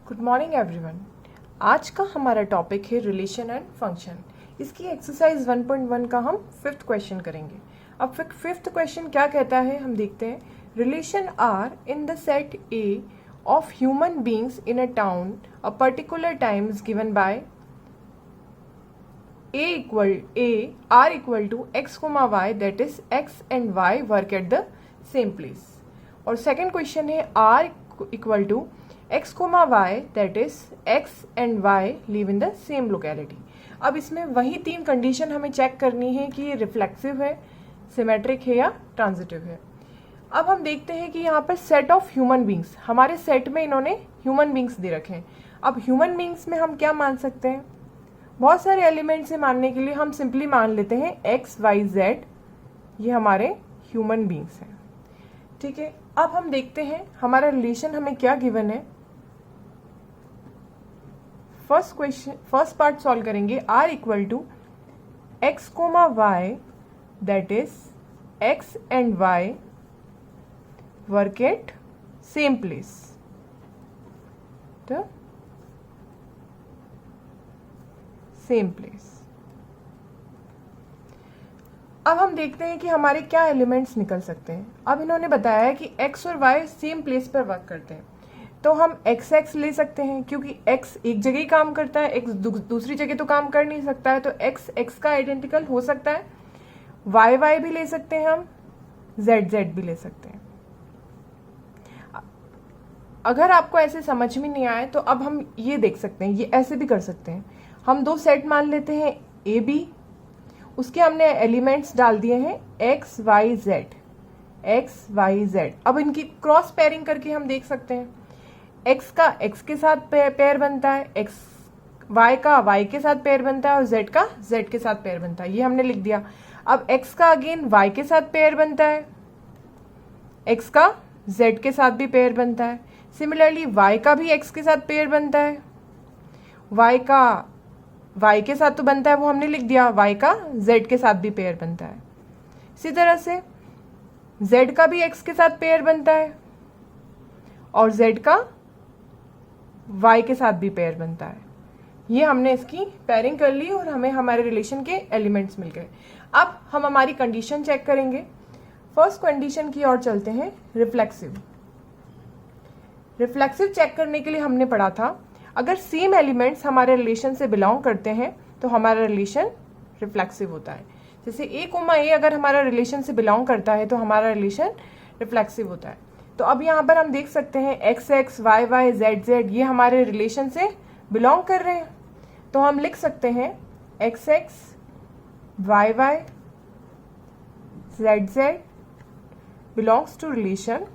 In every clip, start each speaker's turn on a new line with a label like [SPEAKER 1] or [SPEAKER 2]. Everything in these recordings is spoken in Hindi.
[SPEAKER 1] Good morning everyone. आज का हमारा टॉपिक है रिलेशन एंड फंक्शन। इसकी एक्सरसाइज 1.1 का हम फिफ्थ क्वेश्चन करेंगे। अब फिफ्थ क्वेश्चन क्या कहता है हम देखते हैं। Relation R in the set A of human beings in a town a particular time is given by R equal to X comma Y, that is X and Y work at the same place. और सेकेंड क्वेश्चन है R equal to x comma Y, that is x and y live in the same locality. अब इसमें वही तीन कंडीशन हमें चेक करनी है कि ये रिफ्लेक्सिव है, सिमेट्रिक है या ट्रांजिटिव है। अब हम देखते हैं कि यहाँ पर सेट ऑफ ह्यूमन बींग्स, हमारे सेट में इन्होंने ह्यूमन बींग्स दे रखे हैं। अब ह्यूमन बींग्स में हम क्या मान सकते हैं, बहुत सारे एलिमेंट से मानने के लिए हम सिंपली मान लेते हैं x y z, ये हमारे ह्यूमन बींग्स हैं। ठीक है, अब हम देखते हैं हमारा रिलेशन हमें क्या गिवन है। फर्स्ट पार्ट सॉल्व करेंगे। r equal to X comma Y, that is x and y work at same place. तो सेम प्लेस। अब हम देखते हैं कि हमारे क्या एलिमेंट्स निकल सकते हैं। अब इन्होंने बताया है कि x और y सेम प्लेस पर वर्क करते हैं, तो हम x ले सकते हैं क्योंकि x एक जगह ही काम करता है, x दूसरी जगह तो काम कर नहीं सकता है, तो x का आइडेंटिकल हो सकता है। y भी ले सकते हैं हम, z भी ले सकते हैं। अगर आपको ऐसे समझ में नहीं आए तो अब हम ये देख सकते हैं, ये ऐसे भी कर सकते हैं। हम दो सेट मान लेते हैं ए बी, उसके हमने एलिमेंट्स डाल दिए हैं x y z। अब इनकी क्रॉस पेयरिंग करके हम देख सकते हैं, x का x के साथ पेयर बनता है, y का y के साथ पेयर बनता है और z का z के साथ पेयर बनता है, ये हमने लिख दिया। अब x का अगेन y के साथ पेयर बनता है, x का z के साथ भी पेयर बनता है। सिमिलरली y का भी x के साथ पेयर बनता है, y का y के साथ तो बनता है, वो हमने लिख दिया, y का z के साथ भी पेयर बनता है। इसी तरह से z का भी x के साथ पेयर बनता है और z का y के साथ भी पेयर बनता है। ये हमने इसकी पेयरिंग कर ली और हमें हमारे रिलेशन के एलिमेंट्स मिल गए। अब हम हमारी कंडीशन चेक करेंगे। फर्स्ट कंडीशन की ओर चलते हैं, रिफ्लेक्सिव। रिफ्लेक्सिव चेक करने के लिए हमने पढ़ा था, अगर सेम एलिमेंट्स हमारे रिलेशन से बिलोंग करते हैं तो हमारा रिलेशन रिफ्लेक्सिव होता है। जैसे a कोमा a अगर हमारा रिलेशन से बिलोंग करता है तो हमारा रिलेशन रिफ्लेक्सिव होता है। तो अब यहाँ पर हम देख सकते हैं x x y y z z ये हमारे रिलेशन से बिलोंग कर रहे हैं, तो हम लिख सकते हैं x x y y z z belongs to relation,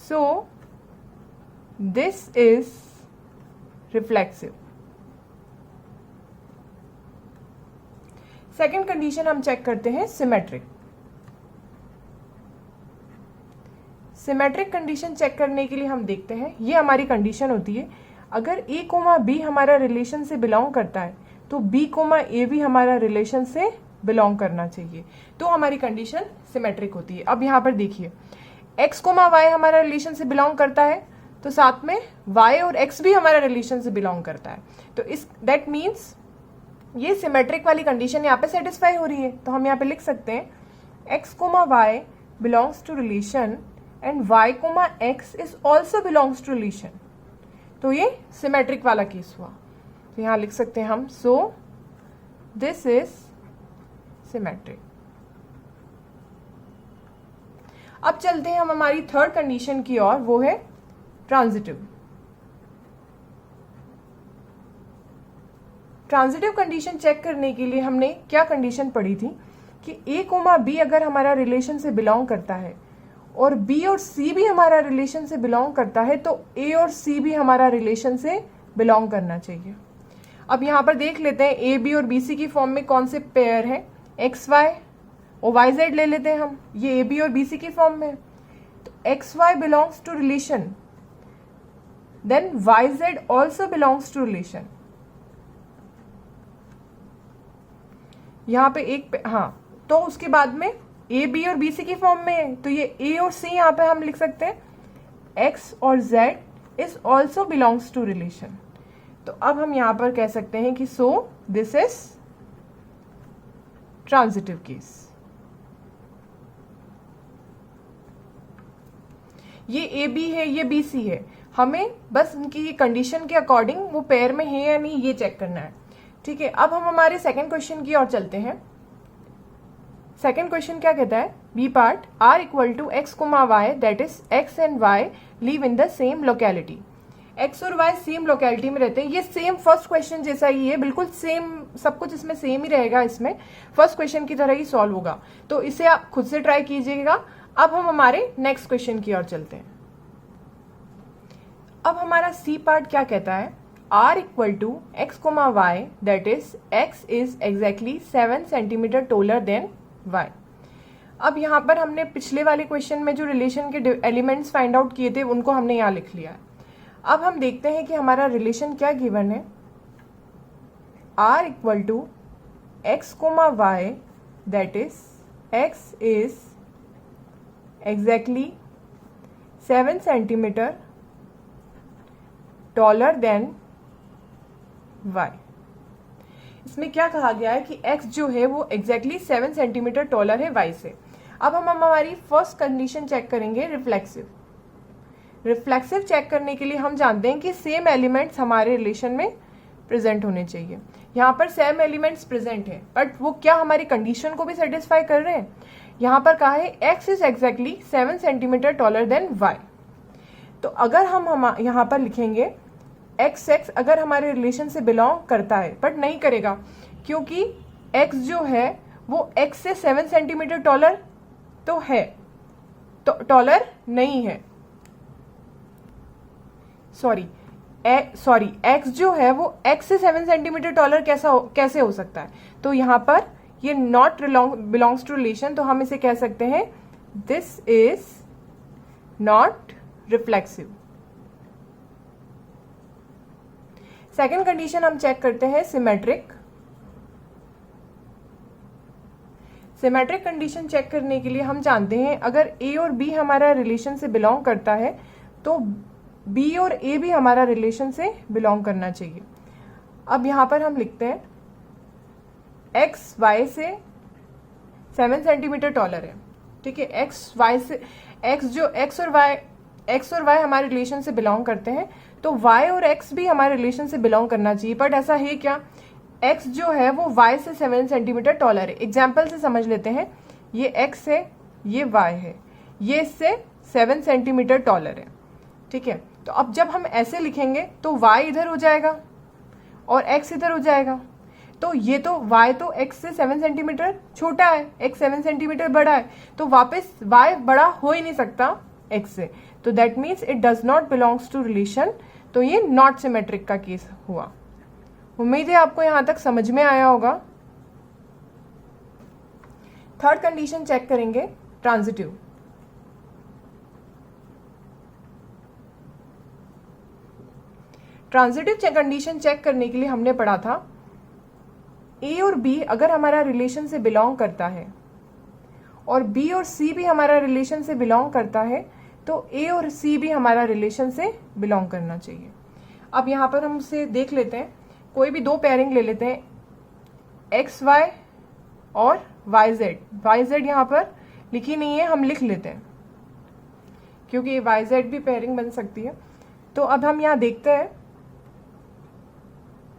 [SPEAKER 1] so this is reflexive। Second condition हम चेक करते हैं, सिमेट्रिक। सिमेट्रिक कंडीशन चेक करने के लिए हम देखते हैं, ये हमारी कंडीशन होती है, अगर a कोमा b हमारा रिलेशन से बिलोंग करता है तो b कोमा a भी हमारा रिलेशन से बिलोंग करना चाहिए, तो हमारी कंडीशन सिमेट्रिक होती है। अब यहाँ पर देखिए, x कोमा y हमारा रिलेशन से बिलोंग करता है तो साथ में y और x भी हमारा रिलेशन से बिलोंग करता है, तो इस दैट मीन्स ये सिमेट्रिक वाली कंडीशन यहाँ पे सेटिस्फाई हो रही है। तो हम यहाँ पे लिख सकते हैं x comma y belongs to relation and y comma x is also belongs to relation, तो ये सिमेट्रिक वाला केस हुआ। तो यहाँ लिख सकते हैं हम, सो दिस इज सिमेट्रिक। अब चलते हैं हम हमारी थर्ड कंडीशन की ओर, वो है ट्रांजिटिव। ट्रांजिटिव कंडीशन चेक करने के लिए हमने क्या कंडीशन पढ़ी थी कि a कोमा b अगर हमारा रिलेशन से बिलोंग करता है और b और c भी हमारा रिलेशन से बिलोंग करता है तो a और c भी हमारा रिलेशन से बिलोंग करना चाहिए। अब यहाँ पर देख लेते हैं a b और b c की फॉर्म में कौन से पेयर है, x y और y z ले लेते हैं हम, ये a b और b c की फॉर्म में, तो x y belongs to relation, then y z also belongs to relation. यहाँ पे एक हाँ, तो उसके बाद में ए बी और बी सी की फॉर्म में है, तो ये ए और सी यहाँ पे हम लिख सकते हैं, एक्स और Z is also belongs to relation. तो अब हम यहां पर कह सकते हैं कि so this is transitive case. ये ए बी है, ये बी सी है, हमें बस उनकी कंडीशन के अकॉर्डिंग वो पेयर में है या नहीं ये चेक करना है। ठीक है, अब हम हमारे सेकंड क्वेश्चन की ओर चलते हैं। सेकंड क्वेश्चन क्या कहता है, B part, R equal to X comma Y that is X and Y live in the same locality. X और वाई सेम लोकेलिटी में रहते हैं। ये सेम फर्स्ट क्वेश्चन जैसा ही है, बिल्कुल सेम, सब कुछ इसमें सेम ही रहेगा, इसमें फर्स्ट क्वेश्चन की तरह ही सॉल्व होगा। तो इसे आप खुद से ट्राई कीजिएगा। अब हम हमारे नेक्स्ट क्वेश्चन की ओर चलते हैं। अब हमारा सी पार्ट क्या कहता है, R equal to X comma Y that is X is exactly 7 centimetre taller than Y. अब यहां पर हमने पिछले वाले क्वेश्चन में जो रिलेशन के एलिमेंट्स फाइंड आउट किए थे उनको हमने यहां लिख लिया है। अब हम देखते हैं कि हमारा रिलेशन क्या गिवन है, R equal to X comma Y that is X is exactly 7 centimetre taller than y। इसमें क्या कहा गया है कि x जो है वो एग्जैक्टली 7 सेंटीमीटर टॉलर है y से। अब हम हमारी फर्स्ट कंडीशन चेक करेंगे, रिफ्लेक्सिव। रिफ्लेक्सिव चेक करने के लिए हम जानते हैं कि सेम एलिमेंट्स हमारे रिलेशन में प्रेजेंट होने चाहिए। यहाँ पर सेम एलिमेंट्स प्रेजेंट है, बट वो क्या हमारी कंडीशन को भी सेटिस्फाई कर रहे हैं। यहाँ पर कहा है x is exactly 7 centimetre taller than y। तो अगर हम यहाँ पर लिखेंगे x अगर हमारे रिलेशन से बिलोंग करता है, बट नहीं करेगा क्योंकि x जो है वो x से 7 सेंटीमीटर टॉलर तो है, तो टॉलर नहीं है, सॉरी x जो है वो x से 7 सेंटीमीटर टॉलर कैसे हो सकता है। तो यहाँ पर ये नॉट बिलोंग्स टू रिलेशन, तो हम इसे कह सकते हैं this is not reflexive. Second condition हम चेक करते हैं, सिमेट्रिक। सिमेट्रिक कंडीशन चेक करने के लिए हम जानते हैं अगर a और b हमारा रिलेशन से बिलोंग करता है तो b और a भी हमारा रिलेशन से बिलोंग करना चाहिए। अब यहां पर हम लिखते हैं x y से 7 सेंटीमीटर टॉलर है। ठीक है, x और y हमारे रिलेशन से बिलोंग करते हैं, तो y और x भी हमारे रिलेशन से बिलोंग करना चाहिए। बट ऐसा है क्या, x जो है वो y से 7 सेंटीमीटर टॉलर है। एग्जाम्पल से समझ लेते हैं, ये x है, ये y है, ये इससे 7 सेंटीमीटर टॉलर है। ठीक है, तो अब जब हम ऐसे लिखेंगे तो y इधर हो जाएगा और x इधर हो जाएगा। तो ये तो y तो x से 7 सेंटीमीटर छोटा है, x 7 सेंटीमीटर बड़ा है, तो वापस y बड़ा हो ही नहीं सकता x से। तो that means it does not belongs to relation. तो ये नॉट सिमेट्रिक का केस हुआ। उम्मीद है आपको यहां तक समझ में आया होगा। थर्ड कंडीशन चेक करेंगे, ट्रांजिटिव। ट्रांजिटिव कंडीशन चेक करने के लिए हमने पढ़ा था a और b अगर हमारा रिलेशन से बिलोंग करता है और b और c भी हमारा रिलेशन से बिलोंग करता है, तो a और c भी हमारा रिलेशन से बिलोंग करना चाहिए। अब यहाँ पर हम उसे देख लेते हैं, कोई भी दो पेयरिंग ले लेते हैं, एक्स वाई और वाई जेड यहाँ पर लिखी नहीं है, हम लिख लेते हैं क्योंकि वाई जेड भी पेयरिंग बन सकती है। तो अब हम यहाँ देखते हैं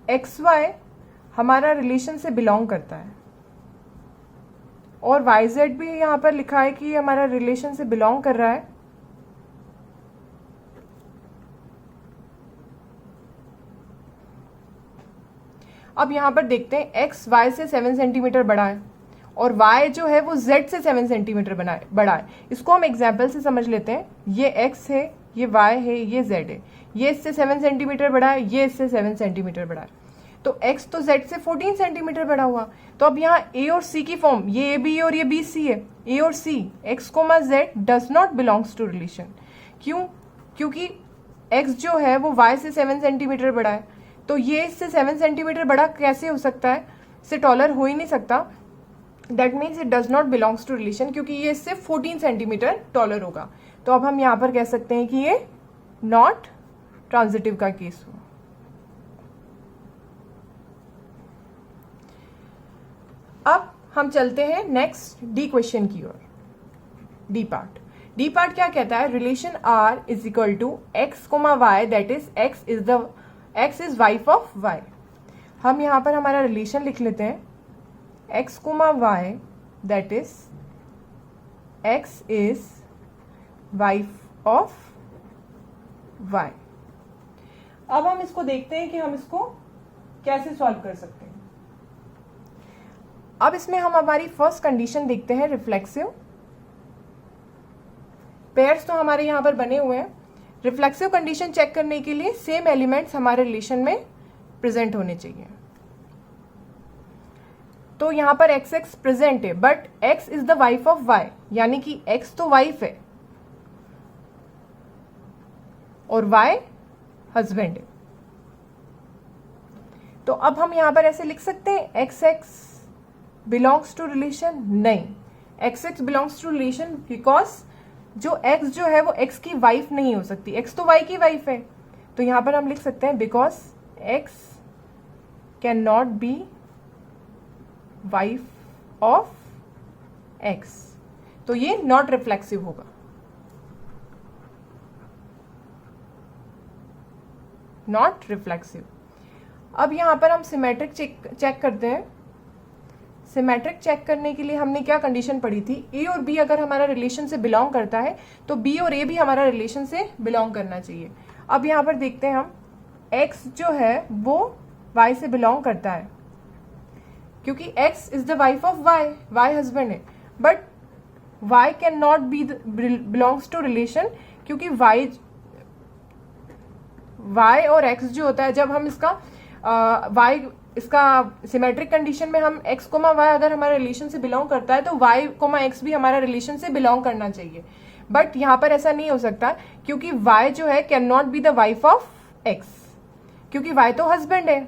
[SPEAKER 1] एक्स वाई हमारा रिलेशन से बिलोंग करता है और वाई जेड भी यहाँ पर लिखा है कि हमारा रिलेशन से बिलोंग कर रहा है। अब यहाँ पर देखते हैं एक्स वाई से 7 सेंटीमीटर बड़ा है और y जो है वो z से 7 सेंटीमीटर बड़ा है। इसको हम एग्जाम्पल से समझ लेते हैं, ये x है, ये y है, ये z है, ये इससे 7 सेंटीमीटर बड़ा है, ये इससे 7 सेंटीमीटर बड़ा है। तो x तो z से 14 सेंटीमीटर बड़ा हुआ। तो अब यहाँ a और c की फॉर्म, ये ab और ये bc है, a और c, x, z does not belongs to relation. क्यों? क्योंकि x जो है वो y से 7 सेंटीमीटर बड़ा है, तो ये इससे 7 सेंटीमीटर बड़ा कैसे हो सकता है, इससे टॉलर हो ही नहीं सकता। That means it does not belongs to relation, क्योंकि ये इससे 14 सेंटीमीटर टॉलर होगा। तो अब हम यहाँ पर कह सकते हैं कि ये नॉट ट्रांजिटिव का केस हुआ। अब हम चलते हैं नेक्स्ट डी क्वेश्चन की ओर। डी पार्ट क्या कहता है? Relation R is equal to X comma Y, that is X is wife of Y. हम यहाँ पर हमारा रिलेशन लिख लेते हैं, X comma Y that is X is wife of Y. अब हम इसको देखते हैं कि हम इसको कैसे सॉल्व कर सकते हैं। अब इसमें हम हमारी फर्स्ट कंडीशन देखते हैं, रिफ्लेक्सिव। पेयर्स तो हमारे यहाँ पर बने हुए हैं। रिफ्लेक्सिव कंडीशन चेक करने के लिए सेम एलिमेंट्स हमारे रिलेशन में प्रेजेंट होने चाहिए। तो यहाँ पर एक्स एक्स प्रेजेंट है, but X is the wife of Y, यानी कि एक्स तो वाइफ है और वाई हस्बैंड है। तो अब हम यहां पर ऐसे लिख सकते हैं, X X belongs to relation? नहीं, X X belongs to relation because जो एक्स जो है वो एक्स की वाइफ नहीं हो सकती, एक्स तो वाई की वाइफ है। तो यहां पर हम लिख सकते हैं because X can not B wife of x. तो ये नॉट रिफ्लेक्सिव होगा, नॉट रिफ्लेक्सिव। अब यहां पर हम सिमेट्रिक चेक करते हैं। सिमेट्रिक चेक करने के लिए हमने क्या कंडीशन पढ़ी थी? ए और बी अगर हमारा रिलेशन से बिलोंग करता है तो बी और ए भी हमारा रिलेशन से बिलोंग करना चाहिए। अब यहाँ पर देखते हैं हम, एक्स जो है वो वाई से बिलोंग करता है क्योंकि X is the wife of Y, Y husband है। But Y can not be belongs to relation क्योंकि वाई और एक्स जो होता है, जब हम इसका इसका सिमेट्रिक कंडीशन में हम x कोमा वाई अगर हमारे रिलेशन से बिलोंग करता है तो y कोमा x भी हमारा रिलेशन से बिलोंग करना चाहिए। बट यहाँ पर ऐसा नहीं हो सकता क्योंकि y जो है can not be the wife of x, क्योंकि y तो हस्बैंड है।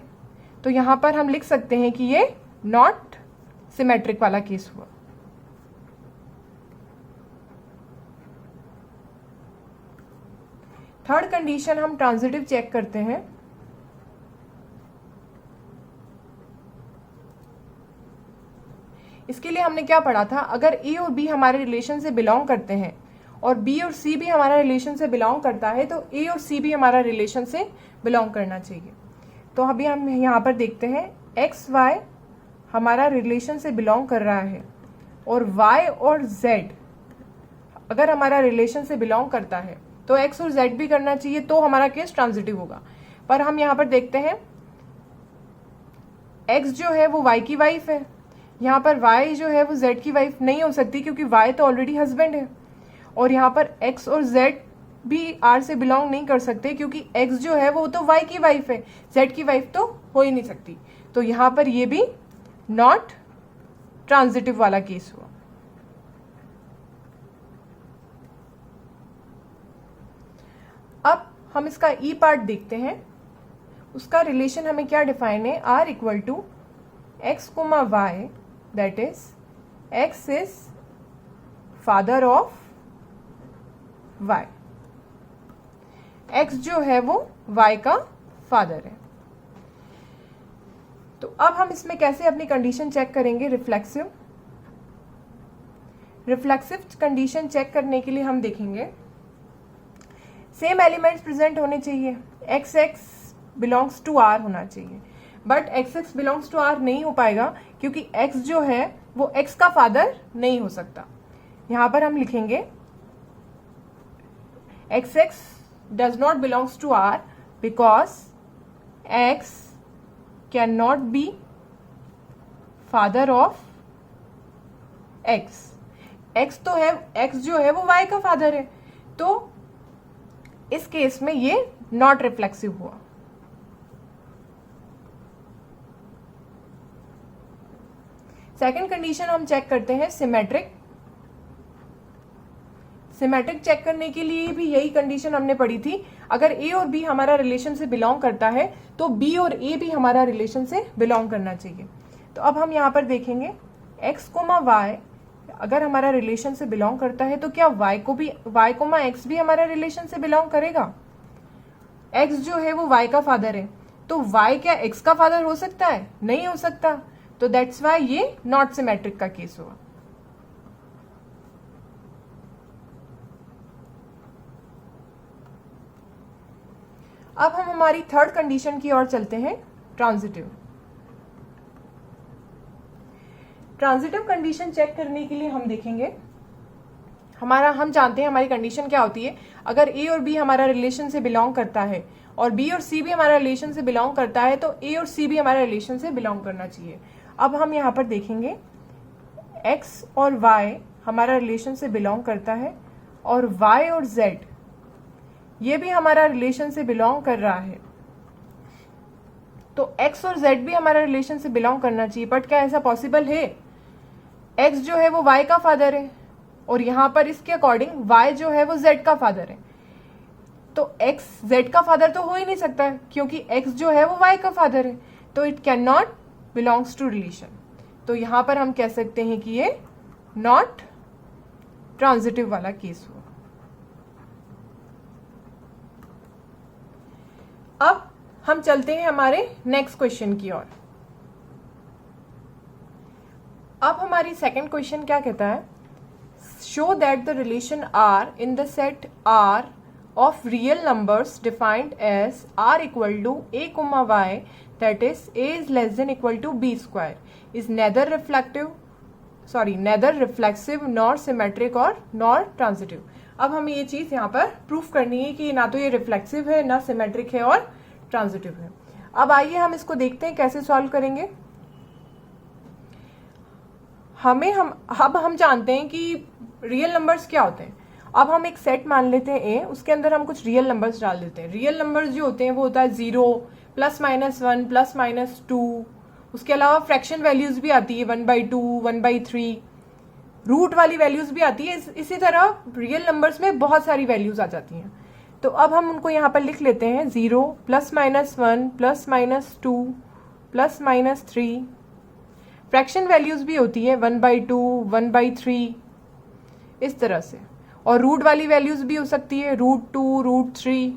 [SPEAKER 1] तो यहाँ पर हम लिख सकते हैं कि ये नॉट सिमेट्रिक वाला केस हुआ। थर्ड कंडीशन हम ट्रांजिटिव चेक करते हैं। इसके लिए हमने क्या पढ़ा था? अगर ए और बी हमारे रिलेशन से बिलोंग करते हैं और बी और सी भी हमारा रिलेशन से बिलोंग करता है तो ए और सी भी हमारा रिलेशन से बिलोंग करना चाहिए। तो अभी हम यहाँ पर देखते हैं, एक्स वाई हमारा रिलेशन से बिलोंग कर रहा है और वाई और जेड अगर हमारा रिलेशन से बिलोंग करता है तो एक्स और जेड भी करना चाहिए, तो हमारा केस ट्रांजिटिव होगा। पर हम यहाँ पर देखते हैं, एक्स जो है वो वाई की वाइफ है, यहाँ पर y जो है वो z की वाइफ नहीं हो सकती क्योंकि y तो ऑलरेडी हस्बैंड है। और यहाँ पर x और z भी r से बिलोंग नहीं कर सकते क्योंकि x जो है वो तो y की वाइफ है, z की वाइफ तो हो ही नहीं सकती। तो यहाँ पर ये भी नॉट ट्रांजिटिव वाला केस हुआ। अब हम इसका ई पार्ट देखते हैं। उसका रिलेशन हमें क्या डिफाइन है? r equal to X comma Y that is X is father of Y. X जो है वो वाई का फादर है। तो अब हम इसमें कैसे अपनी कंडीशन चेक करेंगे? रिफ्लेक्सिव कंडीशन चेक करने के लिए हम देखेंगे, सेम एलिमेंट्स प्रेजेंट होने चाहिए, X X belongs to R होना चाहिए। But X X belongs to R नहीं हो पाएगा क्योंकि एक्स जो है वो एक्स का फादर नहीं हो सकता। यहां पर हम लिखेंगे X X does not belongs to R because X can not be father of X. X तो है, एक्स जो है वो वाई का फादर है, तो इस केस में ये नॉट रिफ्लेक्सिव हुआ। सेकेंड कंडीशन हम चेक करते हैं, सिमेट्रिक। सिमेट्रिक चेक करने के लिए भी यही कंडीशन हमने पढ़ी थी। अगर ए और बी हमारा रिलेशन से बिलोंग करता है तो बी और ए भी हमारा रिलेशन से बिलोंग करना चाहिए। तो अब हम यहाँ पर देखेंगे, एक्स कोमा वाई अगर हमारा रिलेशन से बिलोंग करता है तो क्या वाई कोमा एक्स भी हमारा रिलेशन से बिलोंग करेगा? x जो है वो y का फादर है, तो y क्या x का फादर हो सकता है? नहीं हो सकता, तो दैट्स वाई ये नॉट सिमेट्रिक का केस हुआ। अब हम हमारी थर्ड कंडीशन की ओर चलते हैं, ट्रांजिटिव। ट्रांजिटिव कंडीशन चेक करने के लिए हम देखेंगे, हम जानते हैं हमारी कंडीशन क्या होती है। अगर ए और बी हमारा रिलेशन से बिलोंग करता है और बी और सी भी हमारा रिलेशन से बिलोंग करता है, तो ए और सी भी हमारा रिलेशन से बिलोंग करना चाहिए। अब हम यहाँ पर देखेंगे एक्स और वाई हमारा रिलेशन से बिलोंग करता है और वाई और जेड ये भी हमारा रिलेशन से बिलोंग कर रहा है, तो एक्स और जेड भी हमारा रिलेशन से बिलोंग करना चाहिए। बट क्या ऐसा पॉसिबल है? एक्स जो है वो वाई का फादर है और यहाँ पर इसके अकॉर्डिंग वाई जो है वो जेड का फादर है, तो एक्स जेड का फादर तो हो ही नहीं सकता क्योंकि एक्स जो है वो वाई का फादर है, तो it can not belongs to relation. तो यहाँ पर हम कह सकते हैं कि ये नॉट ट्रांजिटिव वाला केस हुआ। अब हम चलते हैं हमारे नेक्स्ट क्वेश्चन की ओर। अब हमारी सेकंड क्वेश्चन क्या कहता है? Show that the relation R in the set R of real numbers defined as R equal to A comma Y, that is A is less than equal to B square, is neither reflexive nor symmetric और नॉर ट्रांजिटिव। अब हमें ये चीज यहाँ पर प्रूफ करनी है कि ना तो ये रिफ्लेक्सिव है, ना सिमेट्रिक है और ट्रांजिटिव है। अब आइए हम इसको देखते हैं कैसे सॉल्व करेंगे। अब हम जानते हैं कि रियल नंबर्स क्या होते हैं। अब हम एक सेट मान लेते हैं ए, उसके अंदर हम कुछ रियल नंबर्स डाल देते हैं। रियल नंबर्स जो होते हैं वो होता है 0, +-1, +-2, उसके अलावा फ्रैक्शन वैल्यूज भी आती है 1/2, 1/3, रूट वाली वैल्यूज भी आती है। इसी तरह रियल नंबर्स में बहुत सारी वैल्यूज आ जाती हैं। तो अब हम उनको यहाँ पर लिख लेते हैं 0, +-1, +-2, +-3। फ्रैक्शन वैल्यूज भी होती है 1/2, 1/3 इस तरह से, और रूट वाली वैल्यूज भी हो सकती है √2, √3।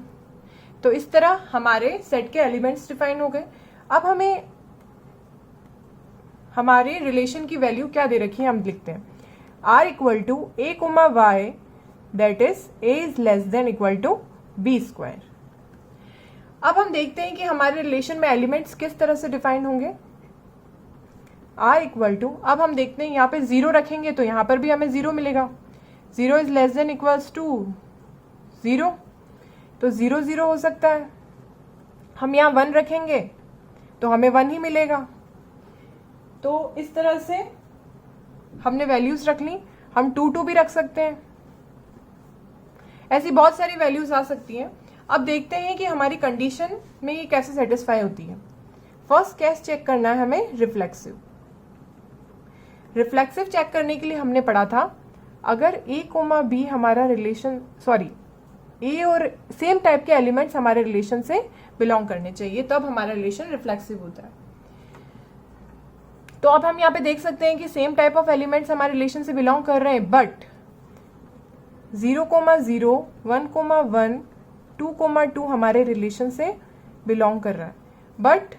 [SPEAKER 1] तो इस तरह हमारे सेट के एलिमेंट्स डिफाइन हो गए। अब हमें हमारे रिलेशन की वैल्यू क्या दे रखी है हम लिखते हैं r equal to A comma Y, that is a is less than equal to B square. अब हम देखते हैं कि हमारे रिलेशन में एलिमेंट्स किस तरह से डिफाइन होंगे। r इक्वल टू, अब हम देखते हैं यहाँ पे 0 रखेंगे तो यहाँ पर भी हमें 0 मिलेगा। 0 is less than equals to 0, तो 0 0 हो सकता है। हम यहाँ 1 रखेंगे तो हमें 1 ही मिलेगा। तो इस तरह से हमने वैल्यूज रख ली। हम 2 2 भी रख सकते हैं, ऐसी बहुत सारी वैल्यूज आ सकती हैं। अब देखते हैं कि हमारी कंडीशन में ये कैसे सेटिस्फाई होती है। फर्स्ट केस चेक करना है हमें रिफ्लेक्सिव। रिफ्लेक्सिव चेक करने के लिए हमने पढ़ा था अगर ए कोमा बी हमारा रिलेशन ए और सेम टाइप के एलिमेंट्स हमारे रिलेशन से बिलोंग करने चाहिए, तब हमारा रिलेशन रिफ्लेक्सिव होता है। तो अब हम यहाँ पे देख सकते हैं कि सेम टाइप ऑफ एलिमेंट्स हमारे रिलेशन से बिलोंग कर रहे हैं, बट 0,0, 1,1, 2,2 हमारे रिलेशन से बिलोंग कर रहा है। बट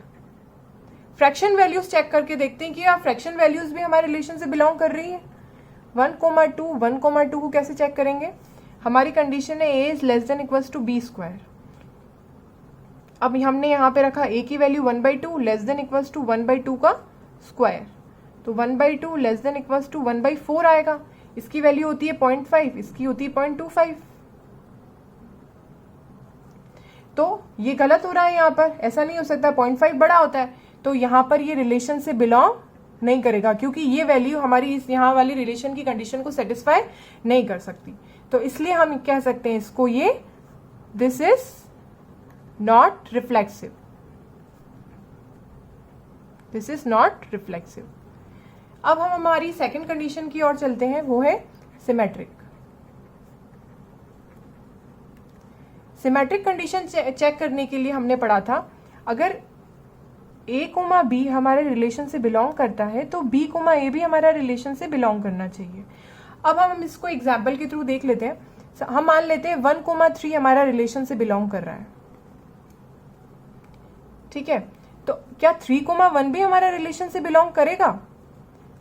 [SPEAKER 1] फ्रैक्शन वैल्यूज चेक करके देखते हैं कि आप फ्रैक्शन वैल्यूज भी हमारे रिलेशन से बिलोंग कर रही है। 1,2 को कैसे चेक करेंगे? हमारी कंडीशन है a is less than equals to B square. अब हमने यहाँ पे रखा a की value 1/2 less than equals to 1/2 का स्क्वायर, तो 1/2 लेस देन इक्वल्स टू 1/4 आएगा। इसकी वैल्यू होती है 0.5, इसकी होती है 0.25। तो ये गलत हो रहा है यहाँ पर, ऐसा नहीं हो सकता, 0.5 बड़ा होता है, तो यहाँ पर ये रिलेशन से बिलोंग नहीं करेगा क्योंकि ये वैल्यू हमारी इस यहाँ वाली रिलेशन की कंडीशन को सेटिस्फाई नहीं कर सकती। तो इसलिए हम कह सकते हैं इसको ये this is not reflexive, this is not reflexive. अब हम हमारी सेकंड कंडीशन की ओर चलते हैं, वो है सिमेट्रिक। सिमेट्रिक कंडीशन चेक करने के लिए हमने पढ़ा था अगर a कोमा बी हमारे रिलेशन से बिलोंग करता है तो b कोमा a भी हमारा रिलेशन से बिलोंग करना चाहिए। अब हम इसको एग्जाम्पल के थ्रू देख लेते हैं। हम मान लेते हैं 1,3 हमारा रिलेशन से बिलोंग कर रहा है। ठीक है, तो क्या 3,1 भी हमारा रिलेशन से बिलोंग करेगा?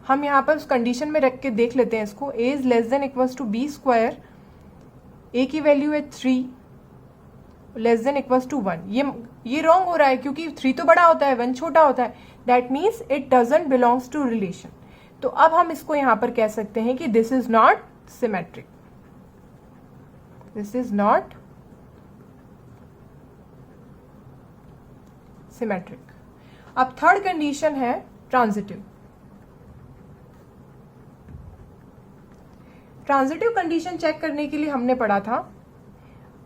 [SPEAKER 1] हम यहाँ पर उस कंडीशन में रख के देख लेते हैं इसको। a is less than equals to B square, a की वैल्यू है 3 लेस देन इक्वल्स टू 1। ये रॉन्ग हो रहा है क्योंकि 3 तो बड़ा होता है, 1 छोटा होता है। That means it doesn't belongs to relation. तो अब हम इसको यहां पर कह सकते हैं कि this is not symmetric, this is not symmetric. अब थर्ड कंडीशन है ट्रांजिटिव। ट्रांजिटिव कंडीशन चेक करने के लिए हमने पढ़ा था,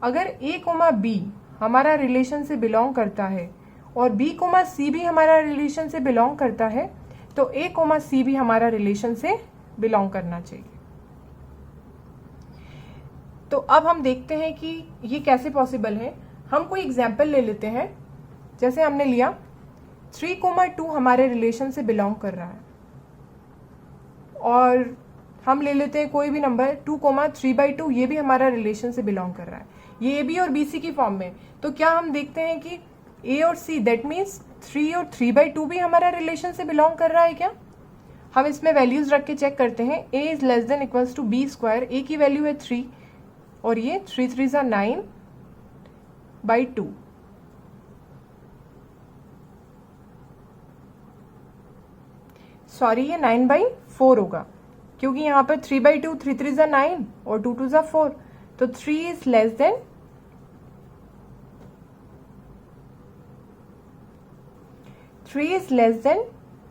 [SPEAKER 1] अगर a, b हमारा रिलेशन से बिलोंग करता है और b, c भी हमारा रिलेशन से बिलोंग करता है, तो a, c भी हमारा रिलेशन से बिलोंग करना चाहिए। तो अब हम देखते हैं कि ये कैसे पॉसिबल है। हम कोई एग्जाम्पल ले लेते हैं, जैसे हमने लिया 3,2 हमारे रिलेशन से बिलोंग कर रहा है, और हम ले लेते हैं कोई भी नंबर 2,3/2, ये भी हमारा रिलेशन से बिलोंग कर रहा है। ये ए बी और बी सी की फॉर्म में। तो क्या हम देखते हैं कि ए और सी दैट मीन्स 3 और 3/2 भी हमारा रिलेशन से बिलोंग कर रहा है क्या? हम इसमें वैल्यूज रख के चेक करते हैं। A is less than equals to B square, A की वैल्यू है 3 और ये 3 3 9/2। सॉरी, ये 9/4 होगा क्योंकि यहाँ पर 3/2, 3 3 9 और 2 2 4। तो 3 इज लेस देन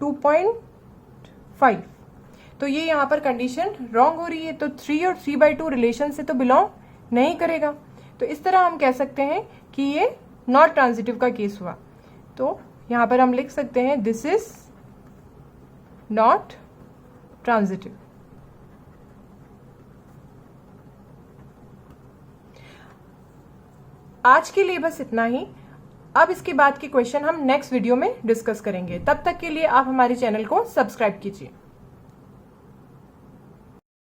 [SPEAKER 1] 2.5। तो ये यहाँ पर कंडीशन रॉन्ग हो रही है। तो 3 और 3/2 रिलेशन से तो बिलोंग नहीं करेगा। तो इस तरह हम कह सकते हैं कि ये नॉट ट्रांजिटिव का केस हुआ। तो यहाँ पर हम लिख सकते हैं दिस इज नॉट ट्रांजिटिव। आज के लिए बस इतना ही। अब इसके बाद के क्वेश्चन हम नेक्स्ट वीडियो में डिस्कस करेंगे। तब तक के लिए आप हमारे चैनल को सब्सक्राइब कीजिए।